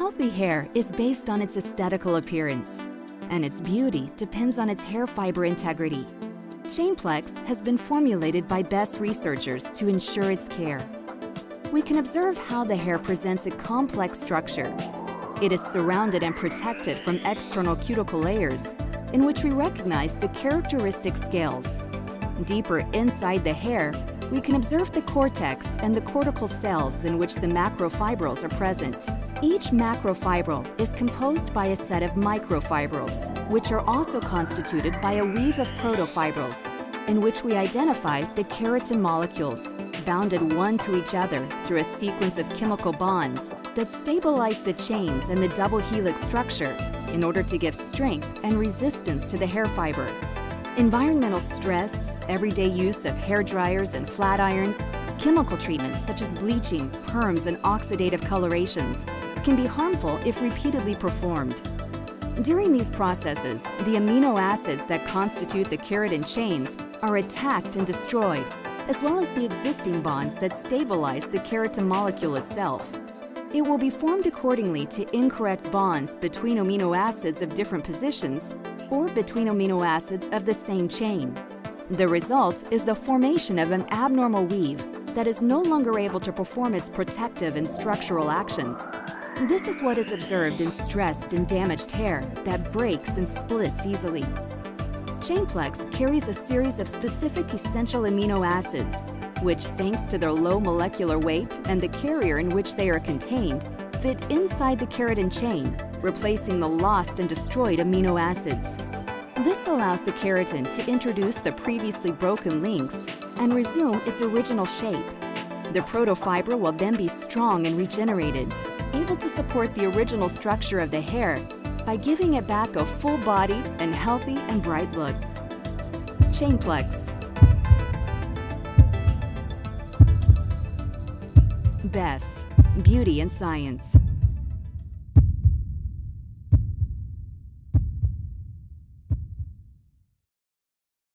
Healthy hair is based on its aesthetical appearance, and its beauty depends on its hair fiber integrity. Chainplex has been formulated by BESS researchers to ensure its care. We can observe how the hair presents a complex structure. It is surrounded and protected from external cuticle layers, in which we recognize the characteristic scales. Deeper inside the hair, we can observe the cortex and the cortical cells in which the macrofibrils are present. Each macrofibril is composed by a set of microfibrils, which are also constituted by a weave of protofibrils, in which we identify the keratin molecules, bounded one to each other through a sequence of chemical bonds that stabilize the chains and the double helix structure in order to give strength and resistance to the hair fiber. Environmental stress, everyday use of hair dryers and flat irons, chemical treatments such as bleaching, perms, and oxidative colorations can be harmful if repeatedly performed. During these processes, the amino acids that constitute the keratin chains are attacked and destroyed, as well as the existing bonds that stabilize the keratin molecule itself. It will be formed accordingly to incorrect bonds between amino acids of different positions or between amino acids of the same chain. The result is the formation of an abnormal weave that is no longer able to perform its protective and structural action. This is what is observed in stressed and damaged hair that breaks and splits easily. Chainplex carries a series of specific essential amino acids, which, thanks to their low molecular weight and the carrier in which they are contained, fit inside the keratin chain, replacing the lost and destroyed amino acids. This allows the keratin to introduce the previously broken links and resume its original shape. The protofibril will then be strong and regenerated, able to support the original structure of the hair by giving it back a full-bodied and healthy and bright look. Chainplex. BESS, Beauty and Science.